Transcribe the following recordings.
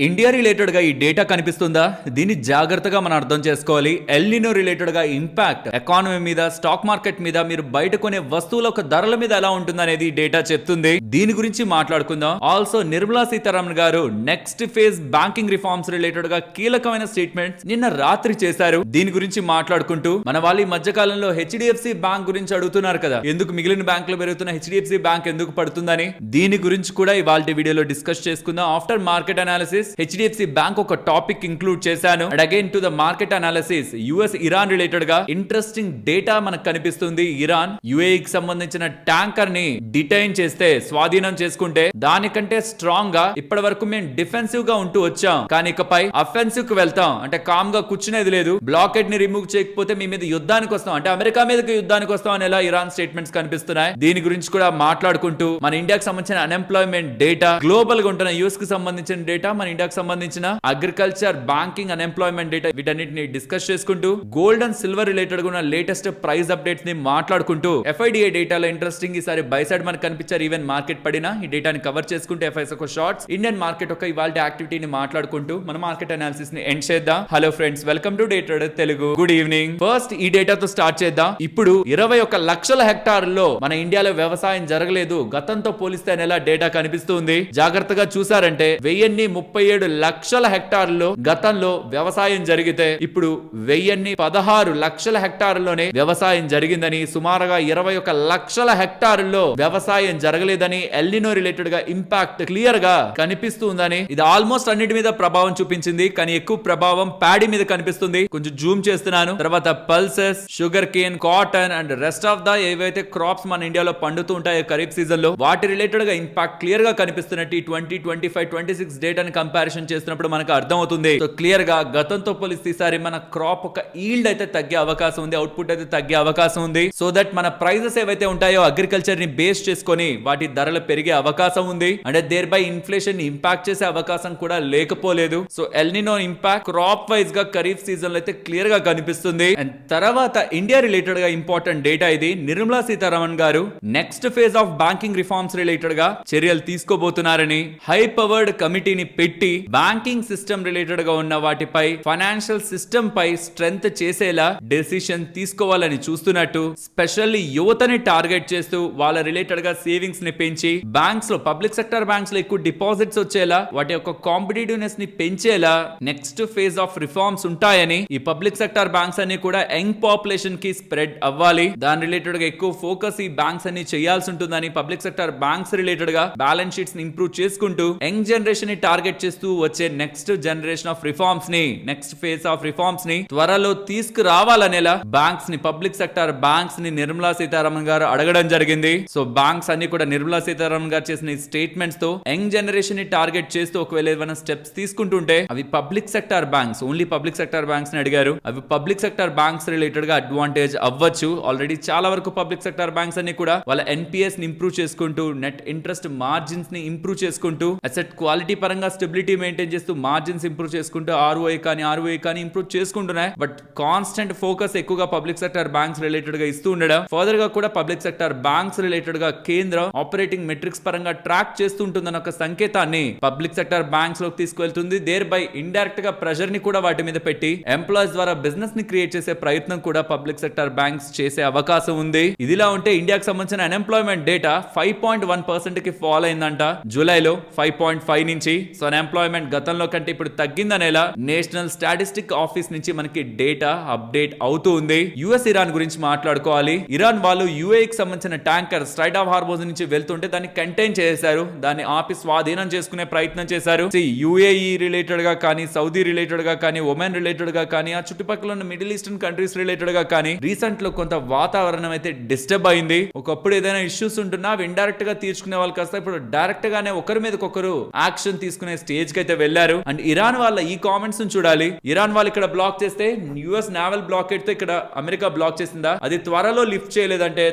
India related గా ఈ data కనిపిస్తుందా? దీన్ని జాగ్రత్తగా మనం అర్థం చేసుకోవాలి. ఎల్ నినో రిలేటెడ్ గా ఇంపాక్ట్ ఎకానమీ మీద, స్టాక్ మార్కెట్ మీద, మీరు బయట కొనే వస్తువుల యొక్క ధరల మీద ఎలా ఉంటుంది అనేది ఈ డేటా చెప్తుంది. దీని గురించి మాట్లాడుకుందాం. ఆల్సో నిర్మలా సీతారామన్ గారు next phase banking reforms related గా కీలకమైన స్టేట్మెంట్స్ నిన్న రాత్రి చేశారు. దీని గురించి మాట్లాడుకుంటూ మన వాళ్ళు ఈ మధ్య కాలంలో హెచ్డిఎఫ్సి బ్యాంక్ గురించి అడుగుతున్నారు కదా, ఎందుకు మిగిలిన బ్యాంకులు పెరుగుతున్న హెచ్డిఎఫ్సి బ్యాంక్ ఎందుకు పడుతుందని. దీని గురించి కూడా ఇవాళ వీడియోలో డిస్కస్ చేసుకుందాం. After market analysis HDFC bank ఒక టాపిక్ ఇంక్లూడ్ చేశాను. And again to the market analysis US Iran related గా ఇంట్రెస్టింగ్ డేటా మనకు కనిపిస్తుంది. ఇరాన్ యుఏఈకి సంబంధించిన ట్యాంకర్ ని డిటైన్ చేస్తే, స్వాధీనం చేసుకుంటే దానికంటే స్ట్రాంగ్ గా ఇప్పటి వరకు మేము డిఫెన్సివ్ గా ఉంటూ వచ్చాం, కానీ ఇకపై అఫెన్సివ్ కు వెళ్తాం. అంటే కామ్ గా కూర్చునేది లేదు. బ్లాకెట్ ని రిమూవ్ చేయకపోతే మీ మీద యుద్ధానికి వస్తాం, అంటే అమెరికా మీదకి యుద్ధానికి వస్తాం అని ఎలా ఇరాన్ స్టేట్మెంట్స్ కనిపిస్తున్నాయి. దీని గురించి కూడా మాట్లాడుకుంటూ మన ఇండియాకి సంబంధించిన అన్ఎంప్లాయ్మెంట్ డేటా, గ్లోబల్ గా ఉంటున్న యూఎస్ కి సంబంధించిన డేటా, మన ఇండియాకి సంబంధించిన అగ్రికల్చర్, బ్యాంకింగ్, అన్ఎంప్లాయ్మెంట్ డేటా, వీటన్నిటిని డిస్కస్ చేసుకుంటూ గోల్డ్ అండ్ సిల్వర్ రిలేటెడ్ గా ఉన్న లేటెస్ట్ ప్రైస్ అప్డేట్స్ ని మాట్లాడుకుంటూ ఎఫ్ఐడిఐ డేటాలో ఇంట్రెస్టింగ్ ఈసారి బై సైడ్ మనకు కనిపించారు. ఈవెన్ మార్కెట్ పడినా ఈ డేటాని కవర్ చేసుకుంటూ ఎఫ్ఐఎస్ ఒక షార్ట్స్, ఇండియన్ మార్కెట్ ఒక ఇవాళ యాక్టివిటీని మాట్లాడుకుంటూ మన మార్కెట్ అనాలిసిస్ ని ఎండ్ చేద్దాం. Hello friends, welcome to day trader Telugu. Good evening. First ఈ డేటాతో స్టార్ట్ చేద్దాం. ఇప్పుడు 21 లక్షల హెక్టార్లలో మన ఇండియాలో వ్యవసాయం జరగలేదు. గతంతో పోలిస్తే నెల డేటా కనిపిస్తుంది. జాగ్రత్తగా చూసారంటే 1037 లక్షల హెక్టార్లలో గతంలో వ్యవసాయం జరిగితే ఇప్పుడు 1016 లక్షల హెక్టార్లలోనే వ్యవసాయం జరిగిందని, సుమారుగా 21 లక్షల హెక్టార్లలో వ్యవసాయం జరగలేదని, ఎల్ నినో రిలేటెడ్ గా ఇంపాక్ట్ క్లియర్ గా కనిపిస్తుందని. ఇది ఆల్మోస్ట్ అన్నిటి మీద ప్రభావం చూపించింది, కానీ ఎక్కువ ప్రభావం ప్యాడీ మీద కనిపిస్తుంది. కొంచెం జూమ్ చేస్తున్నాను. తర్వాత pulses, sugar cane, cotton and rest of the ఏవైతే క్రాప్స్ మన ఇండియాలో పండుతూ ఉంటాయో ఖరీఫ్ సీజన్ లో, వాటి రిలేటెడ్ గా ఇంపాక్ట్ క్లియర్ గా కనిపిస్తున్నట్టు 2025, 26 డేటాని కంపారిజన్ చేస్తున్నప్పుడు మనకు అర్థం అవుతుంది. సో క్లియర్ గా గతంతో పోలిస్తే ఈసారి మన క్రాప్ ఒక ఈల్డ్ అయితే తగ్గే అవకాశం ఉంది, అవుట్పుట్ అయితే తగ్గే అవకాశం ఉంది. సో దట్ మన ప్రైజెస్ ఏవైతే ఉంటాయో అగ్రికల్చర్ ని బేస్ చేసుకొని వాటి ధరలు పెరిగే అవకాశం ఉంది. అంటే దేర్ బై ఇన్ఫ్లేషన్ ఇంపాక్ట్ చేసే అవకాశం కూడా లేకపోలేదు. So El Nino impact crop wise గా ఖరీఫ్ సీజన్ లో అయితే క్లియర్ గా కనిపిస్తుంది. అండ్ తర్వాత ఇండియా రిలేటెడ్ గా ఇంపార్టెంట్ డేటా ఇది. నిర్మలా సీతారామన్ గారు next phase of banking reforms related గా చర్యలు తీసుకోబోతున్నారని, హై పవర్డ్ కమిటీని పెట్టి బ్యాంకింగ్ సిస్టమ్ రిలేటెడ్ గా ఉన్న వాటిపై, ఫైనాన్షియల్ సిస్టమ్ పై స్ట్రెంగ్త్ చేసేలా డెసిషన్ తీసుకోవాలని చూస్తున్నట్టు, స్పెషల్లీ యువతని టార్గెట్ చేస్తూ వాళ్ళ రిలేటెడ్ గా సేవింగ్స్ ని పెంచి, బ్యాంక్స్ లో, పబ్లిక్ సెక్టర్ బ్యాంక్స్ లో ఎక్కువ డిపాజిట్స్ వచ్చేలా, వాటి యొక్క కాంపిటేటివ్నెస్ ని పెంచేలా నెక్స్ట్ ఫేజ్ ఆఫ్ రిఫార్మ్స్ ఉంటాయని, ఈ పబ్లిక్ సెక్టర్ బ్యాంక్స్ అన్ని కూడా యంగ్ పాపులేషన్ కి స్ప్రెడ్ అవ్వాలి, దాని రిలేటెడ్ గా ఎక్కువ ఫోకస్ ఈ బ్యాంక్స్ అన్ని చేయాల్సి ఉంటుందని, పబ్లిక్ సెక్టర్ బ్యాంక్స్ రిలేటెడ్ గా బ్యాలెన్స్ షీట్స్ ని ఇంప్రూవ్ చేసుకుంటూ యంగ్ జనరేషన్ ని టార్గెట్ చేస్తూ వచ్చే నెక్స్ట్ జనరేషన్ ఆఫ్ రిఫార్మ్స్ ని, నెక్స్ట్ ఫేజ్ ఆఫ్ రిఫార్మ్స్ ని త్వరలో తీసుకురావాలనేలా బ్యాంక్స్ ని, పబ్లిక్ సెక్టర్ బ్యాంక్స్ ని నిర్మలా సీతారామన్ గారు అడగడం జరిగింది. సో బ్యాంక్స్ అన్ని కూడా నిర్మలా సీతారామన్ గారు చేసిన స్టేట్మెంట్స్ తో యంగ్ జనరేషన్ ని టార్గెట్ చేస్తూ ఒకవేళ ఏమైనా స్టెప్స్ తీసుకుంటుంటే అవి public sector banks, only public sector banks ని అడిగారు. అవి పబ్లిక్ సెక్టర్ బ్యాంక్స్ రిలేటెడ్ గా అడ్వాంటేజ్ అవ్వచ్చు. ఆల్రెడీ చాలా వరకు పబ్లిక్ సెక్టర్ బ్యాంక్స్ అన్ని కూడా వాళ్ళ ఎన్పిఎస్ ని ఇంప్రూవ్ చేసుకుంటూ, నెట్ ఇంట్రెస్ట్ మార్జిన్స్ ని ఇంప్రూవ్ చేసుకుంటూ, అసెట్ క్వాలిటీ పరంగా స్టెబిలిటీ మెయింటైన్ చేస్తూ, మార్జిన్స్ ఇంప్రూవ్ చేసుకుంటూ, ఆర్ఓఐ కానీ ఇంప్రూవ్ చేసుకుంటున్నాయి. బట్ కాన్స్టెంట్ ఫోకస్ ఎక్కువగా పబ్లిక్ సెక్టర్ బ్యాంక్స్ రిలేటెడ్ గా ఇస్తూ ఉండడం, ఫర్దర్ గా కూడా పబ్లిక్ సెక్టర్ బ్యాంక్స్ రిలేటెడ్ గా కేంద్రం ఆపరేటింగ్ మెట్రిక్స్ పరంగా ట్రాక్ చేస్తుంటుందన్న ఒక సంకేతాన్ని పబ్లిక్ సెక్టర్ బ్యాంక్స్ లోకి తీసుకెళ్తుంది. దేర్ బై ఇండైరెక్ట్ గా ప్రెషర్ ని కూడా వాటి మీద పెట్టి ఎంప్లాయీస్ ద్వారా బిజినెస్ ని క్రియేట్ చేసే ప్రయత్నం కూడా పబ్లిక్ సెక్టర్ బ్యాంక్స్ చేసే అవకాశం ఉంది. ఇదిలా ఉంటే ఇండియాకి సంబంధించిన అన్ఎంప్లాయ్మెంట్ డేటా 5.1% కి ఫాల్ అయిందంట జూలైలో 5.5 నుంచి. సో అన్ఎంప్లాయ్మెంట్ గతంలో కంటే ఇప్పుడు తగ్గిందనేలా నేషనల్ స్టాటిస్టిక్ ఆఫీస్ నుంచి మనకి డేటా అప్డేట్ అవుతూ ఉంది. యుఎస్ ఇరాన్ గురించి మాట్లాడుకోవాలి. ఇరాన్ వాళ్ళు యుఏఈకి సంబంధించిన ట్యాంకర్ స్ట్రైట్ ఆఫ్ హార్మోజ్ నుంచి వెళ్తుంటే దాన్ని కంటైన్ చేశారు, దాన్ని ఆపి స్వాధీనం చేసుకునే ప్రయత్నం చేశారు. యుఏఈ రిలేటెడ్ గా కానీ, సౌదీ రిలేటెడ్ గా కానీ, ఒమెన్ రిలేటెడ్ గా కానీ, ఆ చుట్టుపక్కల ఉన్న మిడిల్ ఈస్టర్న్ కంట్రీస్ రిలేటెడ్ గా కానీ రీసెంట్ లో కొంత వాతావరణం అయితే డిస్టర్బ్ అయింది. ఒకప్పుడు ఏదైనా ఇష్యూస్ ఉంటున్నా అవి ఇండైరెక్ట్ గా తీర్చుకునే వాళ్ళు కాస్త ఇప్పుడు డైరెక్ట్ గానే ఒకరి మీద ఒకరు యాక్షన్ తీసుకునే స్టేజ్ కి అయితే వెళ్లారు. అండ్ ఇరాన్ వాళ్ళ ఈ కామెంట్స్ చూడాలి. ఇరాన్ వాళ్ళు ఇక్కడ బ్లాక్ చేస్తే యుఎస్ నావల్ బ్లాకేట్ తో ఇక్కడ అమెరికా బ్లాక్ చేసిందా, అది త్వరలో లిఫ్ట్ చేయలేదంటే,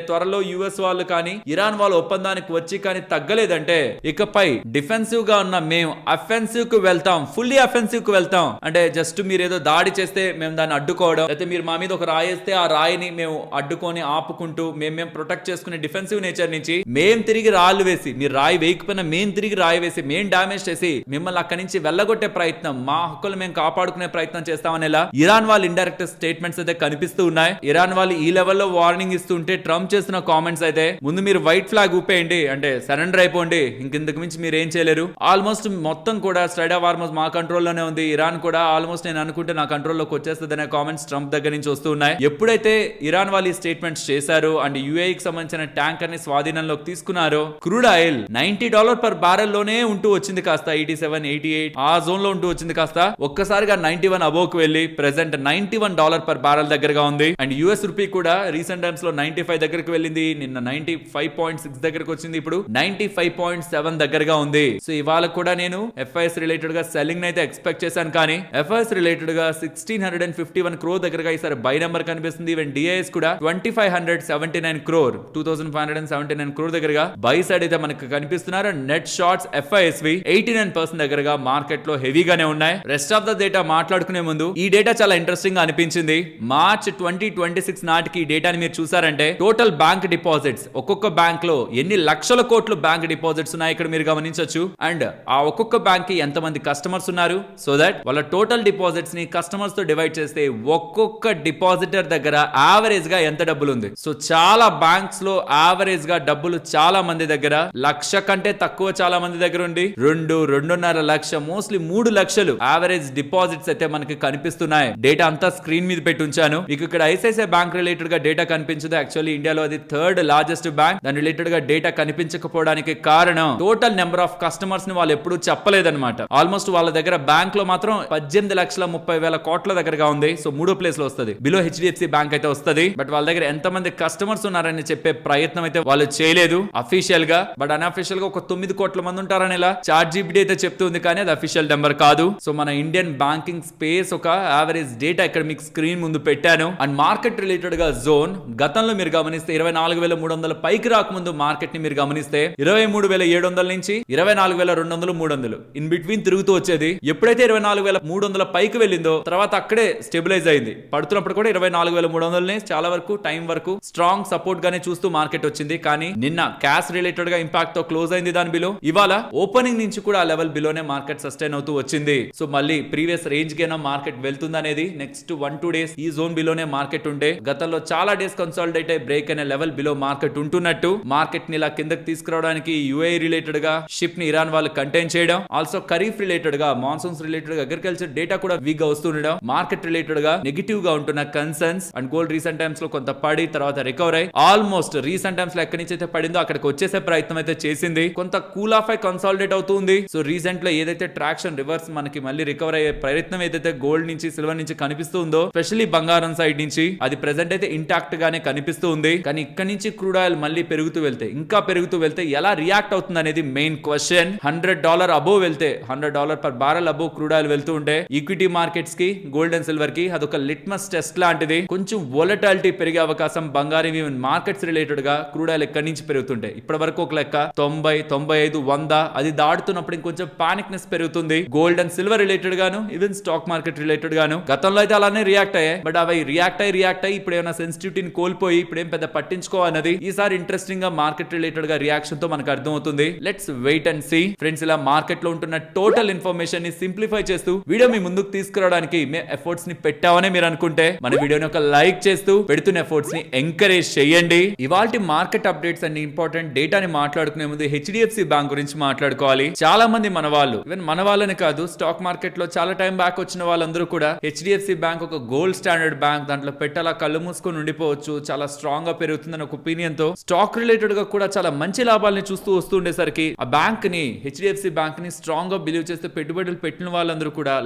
త్వరలో యుఎస్ వాళ్ళు కానీ ఇరాన్ వాళ్ళ ఒప్పందానికి వచ్చి కానీ తగ్గలేదంటే, ఇకపై డిఫెన్సివ్ గా ఉన్న మేము అఫెన్సివ్ కు వెళ్తాం, ఫుల్లీ అఫెన్సివ్ కు వెళ్తాం. అంటే జస్ట్ మీరు ఏదో దాడి చేస్తే మేము దాన్ని అడ్డుకోవడం, అయితే మీరు మా మీద ఒక రాయి వేస్తే ఆ రాయిని మేము అడ్డుకొని ఆపుకుంటూ మేము ప్రొటెక్ట్ చేసుకునే డిఫెన్సివ్ నేచర్ నుంచి మేము తిరిగి రాళ్ళు వేసి, మీరు రాయి వేయకపోయినా మేము తిరిగి రాయి వేసి, మేము డామేజ్ చేసి మిమ్మల్ని మమ్మల్ని అక్కడి నుంచి వెళ్ళగొట్టే ప్రయత్నం, మా హక్కులు మేము కాపాడుకునే ప్రయత్నం చేస్తామనేలా ఇరాన్ వాళ్ళు ఇండైరెక్ట్ స్టేట్మెంట్స్ అయితే కనిపిస్తూ ఉన్నాయి. ఇరాన్ వాళ్ళు ఈ లెవెల్లో వార్నింగ్ ఇస్తుంటే ట్రంప్ చేస్తున్న కామెంట్స్ అయితే ముందు మీరు వైట్ ఫ్లాగ్ ఊపేయండి, అంటే సరెండర్ అయిపోండి, ఇంకెందుకు మించి మీరు ఏం చేయలేరు. ఆల్మోస్ట్ మొత్తం కూడా స్ట్రైట్ ఆఫ్ హార్మోజ్ మా కంట్రోల్లోనే ఉంది, ఇరాన్ కూడా ఆల్మోస్ట్ నేను అనుకుంటే నా కంట్రోల్లోకి వచ్చేస్తుంది అనే కామెంట్స్ ట్రంప్ దగ్గర నుంచి వస్తూ ఉన్నాయి. ఎప్పుడైతే ఇరాన్ వాళ్ళు ఈ స్టేట్మెంట్స్ చేశారు అండ్ యూఏఈకి సంబంధించిన ట్యాంకర్ ని స్వాధీనంలోకి తీసుకున్నారో క్రూడ్ ఆయిల్ $90 పర్ బ్యారెల్ లోనే ఉంటూ వచ్చింది కాస్త 87, 88 ఆ జోన్ లో ఉంటూ వచ్చింది కాస్త ఒక్కసారిగా 91 అబోవ్ వెళ్ళి ప్రెసెంట్ $91 పర్ బ్యారెల్ దగ్గరగా ఉంది. అండ్ యుఎస్ రూపీ కూడా రీసెంట్ టైమ్స్ లో 95 దగ్గరకు వెళ్ళింది, నిన్న 95.6 దగ్గరకు వచ్చింది, ఇప్పుడు 95.7 దగ్గరగా ఉంది. సో ఇవాళ కూడా నేను ఎఫ్ఐఎస్ రిలేటెడ్ గా సెల్లింగ్ అయితే ఎక్స్పెక్ట్ చేశాను, కానీ ఎఫ్ఐఎస్ రిలేటెడ్ గా 1651 crore దగ్గరగా ఈసారి బై నెంబర్ కనిపిస్తుంది. ఈవెన్ డిఐఎస్ కూడా 2579 crore 2579 crore దగ్గరగా బై సైడ్ అయితే మనకు కనిపిస్తున్నారు. నెట్ షార్ట్స్ ఎఫ్ఐఎస్వి 89% దగ్గరగా మార్కెట్ లో హెవీగానే ఉన్నాయి. రెస్ట్ ఆఫ్ ద డేటా మాట్లాడుకునే ముందు ఈ డేటా చాలా ఇంట్రెస్టింగ్ గా అనిపించింది. మార్చ్ 2026 నాటికి ఈ డేటాని మీరు చూసారంటే టోటల్ బ్యాంక్ డిపాజిట్స్ ఒక్కొక్క బ్యాంక్ లో ఎన్ని లక్షల కోట్లు బ్యాంక్ డిపాజిట్స్ ఉన్నాయి ఇక్కడ మీరు గమనించొచ్చు. అండ్ ఆ ఒక్కొక్క బ్యాంక్ కి ఎంతమంది కస్టమర్స్ ఉన్నారు, సో దట్ వాళ్ళ టోటల్ డిపాజిట్స్ ని కస్టమర్స్ తో డివైడ్ చేస్తే ఒక్కొక్క డిపాజిటర్ దగ్గర యావరేజ్ గా ఎంత డబ్బులు ఉంది. సో చాలా బ్యాంక్స్ లో యావరేజ్ గా డబ్బులు చాలా మంది దగ్గర లక్ష కంటే తక్కువ చాలా మంది దగ్గర ఉంది. 2.5 లక్ష మోస్ట్లీ 3 లక్షలు యావరేజ్ డిపాజిట్స్ అయితే మనకి కనిపిస్తున్నాయి. డేటా అంతా స్క్రీన్ మీద పెట్టి ఉంచాను మీకు. ఇక్కడ ఐసిఐసిఐ బ్యాంక్ రిలేటెడ్ గా డేటా కనిపించదు. యాక్చువల్లీ ఇండియాలో అది 3rd లార్జెస్ట్ బ్యాంక్. దాని రిలేటెడ్ గా డేటా కనిపించకపోవడానికి కారణం టోటల్ నెంబర్ ఆఫ్ కస్టమర్స్ ని వాళ్ళు ఎప్పుడు చెప్పలేదన్నమాట. ఆల్మోస్ట్ వాళ్ళ దగ్గర బ్యాంక్ లో మాత్రం 18,30,000 కోట్ల దగ్గరగా ఉంది. సో 3వ ప్లేస్ లో వస్తుంది, బిలో హెచ్డిఎఫ్సి బ్యాంక్ అయితే వస్తుంది. బట్ వాళ్ళ దగ్గర ఎంత మంది కస్టమర్స్ ఉన్నారని చెప్పే ప్రయత్నం అయితే వాళ్ళు చేయలేదు అఫీషియల్ గా. బట్ అన్అఫీషియల్ గా ఒక 9 కోట్ల మంది ఉంటారని ఇలా చాట్ జీపీటీ అయితే చెప్తుంది, కానీ అది అఫీషియల్ నెంబర్ కాదు. సో మన ఇండియన్ బ్యాంకింగ్ స్పేస్ ఒక యావరేజ్ డేటా ఇక్కడ మీకు స్క్రీన్ ముందు పెట్టాను. అండ్ మార్కెట్ రిలేటెడ్ గా జోన్ గతంలో మీరు గమనిస్తే 24,300 పైకి రాకముందు మార్కెట్ ని మీరు గమనిస్తే 23,700 నుంచి 24,200, 300 ఇన్ బిట్వీన్ తిరుగుతూ వచ్చేది. ఎప్పుడైతే 24,300 పైకి వెళ్ళిందో తర్వాత అక్కడే స్టెబిలైజ్ అయింది. పడుతున్నప్పుడు కూడా 24,300 చాలా వరకు టైం వరకు స్ట్రాంగ్ సపోర్ట్ గానే చూస్తూ మార్కెట్ వచ్చింది. కానీ నిన్న క్యాష్ రిలేటెడ్ గా ఇంపాక్ట్ తో క్లోజ్ అయింది దాని బిలో. ఇవాళ ఓపెనింగ్ నుంచి కూడా ఆ లెవెల్ బిలోనే మార్కెట్ సస్టైన్ అవుతూ వచ్చింది. సో మళ్ళీ ప్రీవియస్ రేంజ్ గైనా మార్కెట్ వెళ్తుంది అనేది నెక్స్ట్ 1-2 డేస్ ఈ జోన్ బిలోనే మార్కెట్ ఉంటే, గతంలో చాలా డేస్ కన్సాలిడేట్ అయ్యి బ్రేక్ అయిన లెవెల్ బిలో మార్కెట్ ఉంటున్నట్టు మార్కెట్ ని ఇలా కిందకి తీసుకురావడానికి యుఏఈ రిలేటెడ్ గా షిప్ ని ఇరాన్ వాళ్ళు కంటైన్ చేయడం, ఆల్సో ఖరీఫ్ రిలేటెడ్ గా మాన్సూన్స్ రిలేటెడ్ గా అగ్రికల్చర్ డేటా కూడా వీక్ గా వస్తుండడం, మార్కెట్ రిలేటెడ్ గా నెగిటివ్ గా ఉంటున్న concerns. And gold recent times లో కొంత పడి తర్వాత రికవర్ అయ్యి ఆల్మోస్ట్ రీసెంట్ టైమ్స్ లో ఎక్కడి నుంచి అయితే పడిందో అక్కడికి వచ్చేసే ప్రయత్నం అయితే చేసింది. కొంత కూల్ ఆఫ్ అయి కన్సాలిడేట్ అవుతుంది. సో రీసెంట్ లో ఏదైతే ట్రాక్షన్ రివర్స్ మనకి మళ్ళీ రికవర్ అయ్యే ప్రయత్నం ఏదైతే గోల్డ్ నుంచి సిల్వర్ నుంచి కనిపిస్తుందో, స్పెషల్లీ బంగారం సైడ్ నుంచి అది ప్రెసెంట్ అయితే ఇంటాక్ట్ గానే కనిపిస్తూ ఉంది. కానీ ఇక్కడ నుంచి క్రూడ్ ఆయిల్ మళ్ళీ పెరుగుతూ వెళ్తే, ఇంకా పెరుగుతూ వెళ్తే ఎలా రియాక్ట్ అవుతుంది అనేది మెయిన్ క్వశ్చన్. $100 అబోవ్ వెళ్తే, $100 per barrel above crude oil వెళ్తూ ఉంటే ఈక్విటీ మార్కెట్స్ కి, గోల్డ్ అండ్ సిల్వర్ కి అదొక లిట్మస్ టెస్ట్ లాంటిది. కొంచెం వోలటాలిటీ పెరిగే అవకాశం బంగారం ఈవెన్ మార్కెట్స్ రిలేటెడ్ గా క్రూడ్ ఆయిల్ ఎక్కడి నుంచి పెరుగుతుంటాయి. ఇప్పటి వరకు ఒక లెక్క 90, 95, 100 అది దాటుతున్నప్పుడు ఇంకొంచెం పానిక్నెస్ పెరుగుతుంది. గోల్డ్ అండ్ సిల్వర్ రిలేటెడ్ గాను ఈవెన్ స్టాక్ మార్కెట్ రిలేటెడ్ గాను గతంలో అయితే అలానే రియాక్ట్ అయ్యాయి. బట్ అవి రియాక్ట్ అయ్యి ఇప్పుడు ఏమైనా సెన్సిటివిటీని కోల్పోయి ఇప్పుడు ఏం పెద్ద పట్టించుకోవాలన్నది ఈసారి ఇంట్రెస్టింగ్ గా మార్కెట్ రిలేటెడ్ గా రియాక్షన్ తో మనకు అర్థం అవుతుంది. Let's wait and see friends. ఇలా మార్కెట్ లో ఉంటున్న టోటల్ ఇన్ఫర్మేషన్ ని సింప్లిఫై చేస్తూ వీడియో మీ ముందుకు తీసుకురావడానికి మేము ఎఫర్ట్స్ ని పెట్టామని మీరు అనుకుంటే మన వీడియోని ఒక లైక్ చేస్తూ పెడుతున్న ఎఫర్ట్స్ ని ఎంకరేజ్ చేయండి. ఇవాల్టి మార్కెట్ అప్డేట్స్ అండ్ ఇంపార్టెంట్ డేటాని మాట్లాడుకునే ముందు హెచ్డిఎఫ్సి బ్యాంక్ గురించి మాట్లాడుకోవాలి. చాలా మంది మన వాళ్ళు, ఈవెన్ మన వాళ్ళని కాదు, స్టాక్ మార్కెట్ లో చాలా టైం బ్యాక్ వచ్చిన వాళ్ళందరూ కూడా హెచ్డిఎఫ్సి బ్యాంక్ ఒక గోల్డ్ స్టాండర్డ్ బ్యాంక్, దాంట్లో పెట్టాలా కళ్ళు మూసుకొని ఉండిపోవచ్చు, చాలా స్ట్రాంగ్ గా పెరుగుతుందని ఒక ఒపీనియన్ తో స్టాక్ రిలేటెడ్ గా కూడా చాలా మంచి లాభాలని చూస్తూ వస్తుండేసరికి ఆ బ్యాంక్ ని, హెచ్డిఎఫ్సి బ్యాంక్ ని స్ట్రాంగ్ గా బిలీవ్ చేస్తే పెట్టుబడులు పెట్టిన వాళ్ళందరూ కూడా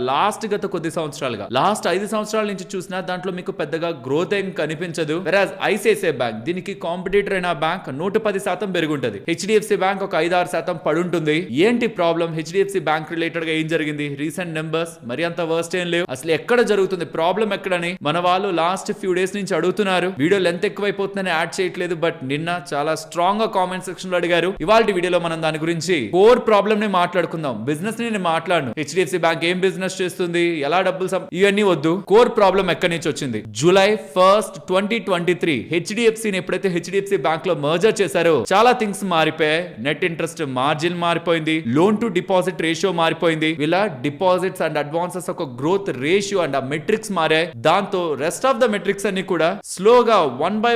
గత కొద్ది సంవత్సరాలుగా, లాస్ట్ 5 సంవత్సరాల నుంచి చూసినా దాంట్లో మీకు పెద్దగా గ్రోత్ ఏం కనిపించదు. వెరాజ్ ఐసిఐసిఐ బ్యాంక్ దీనికి కాంపిటీటర్ అయిన బ్యాంక్ 110% పెరుగుంటది. హెచ్డిఎఫ్సి బ్యాంక్ ఒక 5-6% పడుంటుంది. ఏంటి ప్రాబ్లం? హెచ్డిఎఫ్సి బ్యాంక్ రిలేటెడ్ గా ఏం జరిగింది? రీసెంట్ నెంబర్స్ మరి అంత వర్స్ట్ ఏం లేవు. అసలు ఎక్కడ జరుగుతుంది ప్రాబ్లం ఎక్కడని మన వాళ్ళు లాస్ట్ ఫ్యూ డేస్ నుంచి అడుగుతున్నారు. వీడియో లెంత్ ఎక్కువైపోతుందని యాడ్ చేయట్లేదు, బట్ నిన్న చాలా స్ట్రాంగ్ గా కామెంట్ సెక్షన్ లో అడిగారు. ఇవాళ వీడియోలో మనం దాని గురించి కోర్ ప్రాబ్లమ్ ని మాట్లాడుకుందాం. బిజినెస్ ని నేను మాట్లాడను, హెచ్డిఎఫ్సి బ్యాంక్ ఏం బిజినెస్ చేస్తుంది, ఎలా డబ్బులు ఇవన్నీ వద్దు. కోర్ ప్రాబ్లం ఎక్కడి నుంచి వచ్చింది? July 1st, 2023 హెచ్డిఎఫ్సి ఎప్పుడైతే హెచ్డిఎఫ్సి బ్యాంక్ లో మర్జర్ చేశారో చాలా థింగ్స్ మారిపోయాయి. నెట్ ఇంట్రెస్ట్ మార్జిన్ మారిపోయింది, loan to deposit deposit ratio మారిపోయింది. వీళ్ళ డిపాజిట్స్ అండ్ అడ్వాన్సెస్ ఒక గ్రోత్ రేషియో అండ్ ఆ మెట్రిక్స్ మారాయి. దాంతో రెస్ట్ ఆఫ్ ద మెట్రిక్స్ అన్ని కూడా స్లోగా one by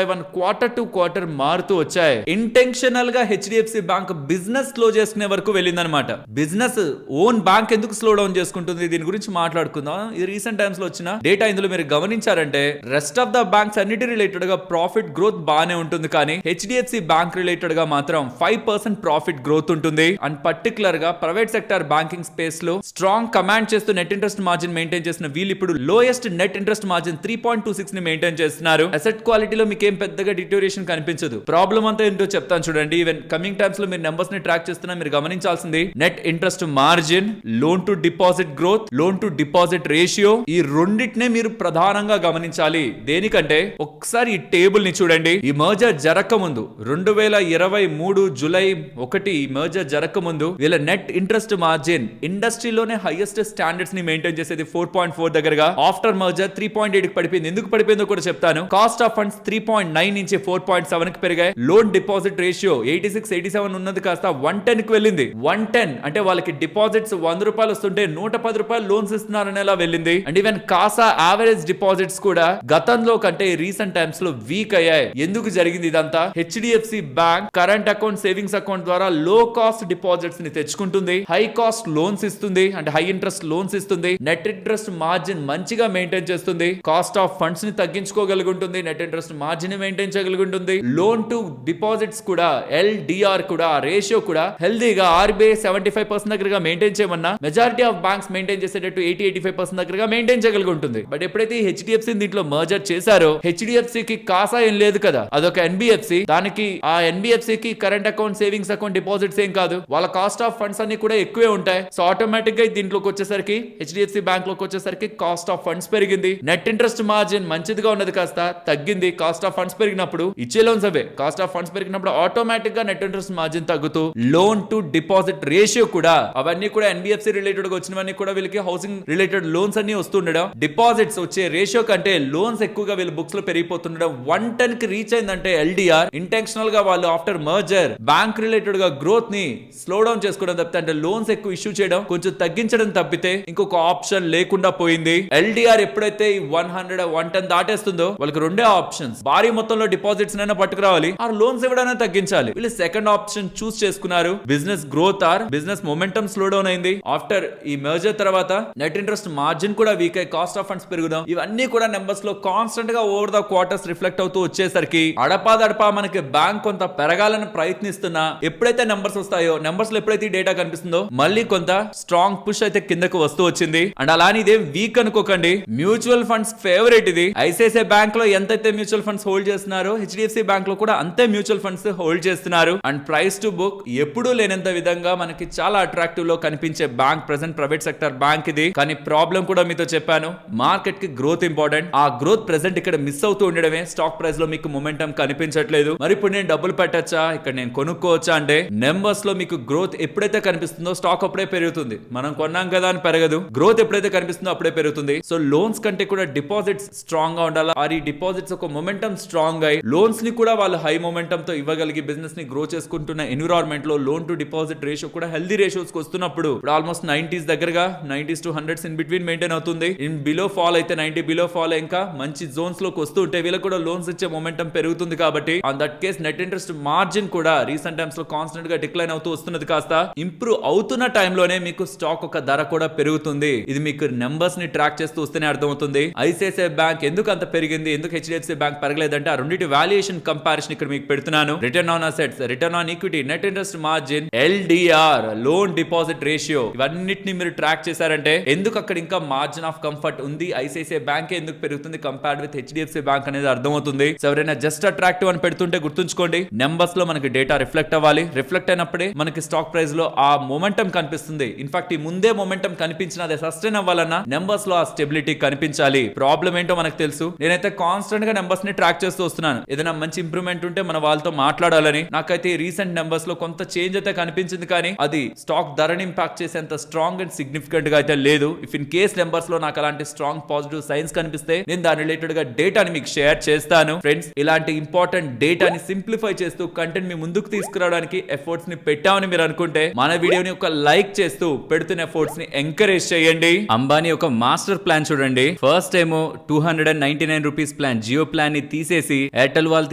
one quarter to quarter మారుతూ వచ్చాయి. ఇంటెన్షనల్ గా హెచ్డిఎఫ్సి బ్యాంక్ బిజినెస్ స్లో చేసుకునే వరకు వెళ్ళిందనమాట. బిజినెస్ ఓన్ బ్యాంక్ ఎందుకు స్లో డౌన్ చేసుకుంటుంది, దీని గురించి మాట్లాడుకుందాం. ఇది రీసెంట్ టైమ్స్ లో వచ్చిన డేటా. ఇందులో మీరు గమనించారంటే రెస్ట్ ఆఫ్ ద బ్యాంక్స్ అన్నిటి రిలేటెడ్ గా ప్రాఫిట్ గ్రోత్ బానే ఉంటుంది, కానీ హెచ్డిఎఫ్సి బ్యాంక్ రిలేటెడ్ గా మాత్రం 5% ప్రాఫిట్ గ్రోత్ ఉంటుంది. అండ్ పర్టికులర్ గా ప్రైవేట్ సెక్టర్ బ్యాంకింగ్ స్పేస్ లో స్ట్రాంగ్ కమాండ్ చేస్తూ నెట్ ఇంట్రెస్ట్ మార్జిన్ మెయింటైన్ చేసిన వీళ్ళు ఇప్పుడు లోయెస్ట్ నెట్ ఇంట్రెస్ట్ మార్జిన్ 3.26 ని మెయింటైన్ చేస్తున్నారు. అసెట్ క్వాలిటీలో మీకు ఏం పెద్దగా డిటోరియేషన్ కనిపించదు. ప్రాబ్లం అంతా ఏంటో చెప్తాను చూడండి. ఈవెన్ కమింగ్ టైమ్స్ లో మీరు నెంబర్స్ ని ట్రాక్ చేస్తున్నా మీరు గమనించాల్సింది net interest margin, loan to deposit growth, loan to deposit ratio, ఈ రెండింటినే మీరు ప్రధానంగా గమనించాలి. దేనికంటే ఒకసారి ఈ టేబుల్ ని చూడండి. ఈ మర్జర్ జరగక ముందు 2023 జూలై 1 ఈ మర్జర్ జరగక ముందు వీళ్ళ నెట్ ఇంట్రెస్ట్ మార్జిన్ ఇండస్ట్రీలోనే హైయెస్ట్ స్టాండర్డ్స్ ని మెయింటైన్ చేసేది 4.4 దగ్గరగా. ఆఫ్టర్ మర్జర్ 3.8 కి పడిపోయింది. ఎందుకు పడిపోయిందో కూడా చెప్తాను. కాస్ట్ ఆఫ్ ఫండ్స్ 3.9 నుంచి 4.7 కి పెరిగాయి. లోన్ డిపాజిట్ రేషియో 86-87 ఉన్నది కాస్త 110 కి వెళ్ళింది. 110 అంటే వాళ్ళకి డిపాజిట్స్ 100 రూపాయలు వస్తుంటే 110 రూపాయలు లోన్స్ ఇస్తున్నారనేలా వెళ్ళింది. And even Kasa average deposits కూడా గతంలో కంటే రీసెంట్ టైమ్స్ లో వీక్ అయ్యాయి. ఎందుకు జరిగింది ఇదంతా? HDFC bank current account, savings account ద్వారా లో కాస్ట్ డిపాజిట్స్ ని తెచ్చుకుంటుంది, హై కాస్ట్ లోన్స్ ఇస్తుంది అంటే హై ఇంట్రెస్ట్ లోన్స్ ఇస్తుంది, నెట్ ఇంట్రెస్ట్ మార్జిన్ మంచిగా మెయింటైన్ చేస్తుంది, కాస్ట్ ఆఫ్ ఫండ్స్ ని తగ్గించుకోగలుగుంటుంది, నెట్ ఇంట్రెస్ట్ మార్జిన్ ని మెయింటైన్ చేయగలుగుంటుంది, లోన్ టు డిపాజిట్స్ కూడా ఎల్డిఆర్ కూడా రేషియో కూడా హెల్దీగా ఆర్బీఐ 75% దగ్గరగా మెయింటైన్ చేయమన్నా మెజారిటీ ఆఫ్ బ్యాంక్స్ మెయింటైన్ చేసేటట్టు 80-85% దగ్గరగా మెయింటైన్ చేయగలుగుంటుంది. బట్ ఎప్పుడైతే హెచ్డిఎఫ్సి దీంట్లో మర్జర్ చేశారో హెచ్డిఎఫ్సి కి కాసా ఏం లేదు కదా, అదొక ఎన్బిఎఫ్సి. దానికి ఆ ఎన్బిఎఫ్సి కి current account, savings account, deposits ఏం కాదు. వాళ్ళ కాస్ట్ ఆఫ్ ఫండ్స్ అన్ని కూడా ఎక్కువే ఉంటాయి. సో ఆటోమేటిక్ గా దీంట్లోకి వచ్చేసరికి హెచ్డిఎఫ్సి బ్యాంక్ లోకి వచ్చేసరికి కాస్ట్ ఆఫ్ ఫండ్స్ పెరిగింది. నెట్ ఇంట్రెస్ట్ మార్జిన్ మంచిదిగా ఉన్నది కాస్త తగ్గింది. కాస్ట్ ఆఫ్ ఫండ్స్ పెరిగినప్పుడు ఇచ్చే loans away cost of funds పెరిగినప్పుడు ఆటోమేటిక్ గా నెట్ ఇంట్రెస్ట్ మార్జిన్ తగ్గుతూ లోన్ టు డిపాజిట్ రేషియో కూడా అవన్నీ కూడా ఎన్బిఎఫ్సి రిలేటెడ్ గా వచ్చినవన్నీ కూడా వీళ్ళకి హౌసింగ్ రిలేటెడ్ లోన్స్ అన్ని వస్తుండడం, డిపాజిట్స్ వచ్చే రేషియో కంటే లోన్స్ ఎక్కువగా వీళ్ళ బుక్స్ లో పెరిగిపోతుండడం 110 కి రీచ్ అయిందంటే ఎల్డిఆర్ ఇంటెన్షనల్ గా వాళ్ళు ఆఫ్టర్ మర్జర్ బ్యాంక్ రిలేటెడ్ గా గ్రోత్ ని స్లో డౌన్ చేసుకోవడం తప్పితే, అంటే లోన్స్ ఎక్కువ ఇష్యూ చేయడం కొంచెం తగ్గించడం తప్పితే ఇంకొక ఆప్షన్ లేకుండా పోయింది. ఎల్డిఆర్ ఎప్పుడైతే 110 దాటేస్తుందో వాళ్ళకి రెండే ఆప్షన్స్, భారీ మొత్తంలో డిపాజిట్స్ నైనా పట్టుకురావాలి, ఆ లోన్స్ ఇవ్వడానికి తగ్గించాలి. వీళ్ళు సెకండ్ ఆప్షన్ చూస్ చేసుకున్నారు. Business growth or business momentum slow down అయింది. ఆఫ్టర్ ఈ మెర్జర్ తర్వాత నెట్ ఇంట్రెస్ట్ మార్జిన్ కూడా వీక్ అయ్యి కాస్ట్ ఆఫ్ ఫండ్స్ పెరుగుదాం, ఇవన్నీ కూడా నెంబర్స్ లో కాన్స్టెంట్ గా ఓవర్ ద క్వార్టర్స్ రిఫ్లెక్ట్ అవుతూ వచ్చేసరికి అడపాదడపా మనకి బ్యాంక్ కొంత పెరగాలని ప్రయత్నిస్తున్నా ఎప్పుడైతే నెంబర్స్ వస్తాయో, నెంబర్స్ లో ఎప్పుడైతే డేటా కనిపిస్తుందో మళ్ళీ కొంత స్ట్రాంగ్ పుష్ అయితే కిందకు వస్తూ వచ్చింది. అండ్ అలానే ఇదే వీక్ అనుకోకండి. మ్యూచువల్ ఫండ్స్ ఫేవరెట్ ఇది. ఐసిఐసిఐ బ్యాంక్ లో ఎంతైతే మ్యూచువల్ ఫండ్స్ హోల్డ్ చేస్తున్నారో హెచ్డిఎఫ్సి బ్యాంక్ లో కూడా అంతే మ్యూచువల్ ఫండ్స్ హోల్డ్ చేస్తున్నారు. అండ్ ప్రైస్ టు బుక్ ఎప్పుడూ లేనంత విధంగా మనకి చాలా అట్రాక్టివ్ లో కనిపించే bank present private sector bank ఇది. కానీ ప్రాబ్లం కూడా మీతో చెప్పాను, మార్కెట్ కి గ్రోత్ ఇంపార్టెంట్. ఆ గ్రోత్ ప్రెసెంట్ ఇక్కడ మిస్ అవుతూ ఉండడమే స్టాక్ ప్రైస్ లో మీకు మొమెంటం కనిపించట్లేదు. మరి ఇప్పుడు నేను డబ్బులు పెట్టచ్చా, ఇక్కడ నేను కొనుక్కోవచ్చా అంటే నెంబర్స్ లో మీకు గ్రోత్ ఎప్పుడైతే కనిపిస్తుందో స్టాక్ అప్పుడే పెరుగుతుంది. మనం కొన్నాం కదా అని పెరగదు. గ్రోత్ ఎప్పుడైతే కనిపిస్తుందో అప్పుడే పెరుగుతుంది. సో లోన్స్ కంటే కూడా డిపాజిట్స్ స్ట్రాంగ్ గా ఉండాలి. ఆ డిపాజిట్స్ ఒక మొమెంటం స్ట్రాంగ్ అయి లోన్స్ ని కూడా వాళ్ళు హై మొమెంటం తో ఇవ్వగలిగి బిజినెస్ ని గ్రో చేసుకుంటున్న ఎన్విరాన్మెంట్ లో లోన్ టు డిపాజిట్ రేషియో కూడా హెల్దీ రేషియోస్ కి వస్తున్నప్పుడు ఆల్మోస్ట్ 90s దగ్గరగా 90s to 100s in between maintain అవుతుంది. ఇన్ బిలో ఫాల్ అయితే 90 బిలో ఫాల్ ఇంకా మంచి జోన్స్ లోకి వస్తూ ఉంటే వీళ్ళకి కూడా లోన్స్ ఇచ్చే మొమెంటం పెరుగుతుంది. కాబట్టి on that case net interest margin కూడా రీసెంట్ టైమ్స్ లో కాన్స్టెంట్ గా డిక్లైన్ అవుతూ వస్తున్నది కాస్త ఇంప్రూవ్ అవుతున్న టైంలోనే మీకు స్టాక్ ఒక ధర కూడా పెరుగుతుంది. ఇది మీకు నెంబర్స్ ని ట్రాక్ చేస్తూ వస్తేనే అర్థమవుతుంది. ఐసిఐసిఐ బ్యాంక్ ఎందుకు అంత పెరిగింది, ఎందుకు హెచ్డిఎఫ్సి బ్యాంక్ పెరగలేదంటే ఆ రెండింటి వాల్యుయేషన్ కంపారిజన్ ఇక్కడ మీకు పెడుతున్నాను. Return on assets, return on equity, net interest margin, LDR, loan deposit ratio, ఇవన్నిటిని మీరు ట్రాక్ చేశారంటే ఎందుకు అక్కడ ఇంకా మార్జిన్ ఆఫ్ కంఫర్ట్ ఉంది, ఐసిఐసిఐ బ్యాంక్ ఎందుకు పెరుగుతుంది కంపేర్డ్ విత్ హెచ్డిఎఫ్సి బ్యాంక్ అనేది అర్థమవుతుంది. సో ఎవరైనా జస్ట్ అట్రాక్టివ్ అని పెడుతుంటే గుర్తుంచుకోండి, నెంబర్స్ లో మనకి డేటా రిఫ్లెక్ట్ అవ్వాలి. రిఫ్లెక్ట్ అయినప్పుడే మనకి స్టాక్ ప్రైస్ లో ఆ మొమెంటం కనిపిస్తుంది. ఇన్ఫాక్ట్ ఈ ముందే మొమెంటం కనిపించిన అదే సస్టైన్ అవ్వాలన్నా నెంబర్స్ లో ఆ స్టెబిలిటీ కనిపించాలి. ప్రాబ్లం ఏంటో మనకు తెలుసు. నేనైతే కాన్స్టెంట్ గా నెంబర్స్ ని ట్రాక్ చేస్తూ వస్తున్నాను. ఏదైనా మంచి ఇంప్రూవ్మెంట్ ఉంటే మన వాళ్ళతో మాట్లాడాలని. నాకైతే రీసెంట్ నెంబర్స్ లో కొంత చేంజ్ అయితే కనిపించింది, కానీ అది స్టాక్ ధరని ఇంపాక్ట్ చేసేంత స్ట్రాంగ్ అండ్ సిగ్నిఫికెంట్ గా అయితే లేదు. ఇఫ్ ఇన్ కేస్ నెంబర్స్ లో నాకు అలాంటి స్ట్రాంగ్ పాజిటివ్ సైన్స్ కనిపిస్తే నేను దాని రిలేటెడ్ గా డేటాని మీకు షేర్ చేస్తాను. ఫ్రెండ్స్, ఇలాంటి ఇంపార్టెంట్ డేటాని సింప్లిఫై చేస్తూ కంటెంట్ మీ ముందుకు తీసుకురావడానికి ఎఫర్ట్స్ ని పెట్టామని మీరు అనుకుంటే మన వీడియోని ఒక లైక్ చేస్తూ పెడుతున్న ఎఫర్ట్స్ ని ఎంకరేజ్ చేయండి. అంబానీ ఒక మాస్టర్ ప్లాన్ చూడండి. ఫస్ట్ ఏమో 299 రూపీస్ ప్లాన్ జియో ప్లాన్ ని తీసేసి ఎయిర్టెల్ వాళ్ళు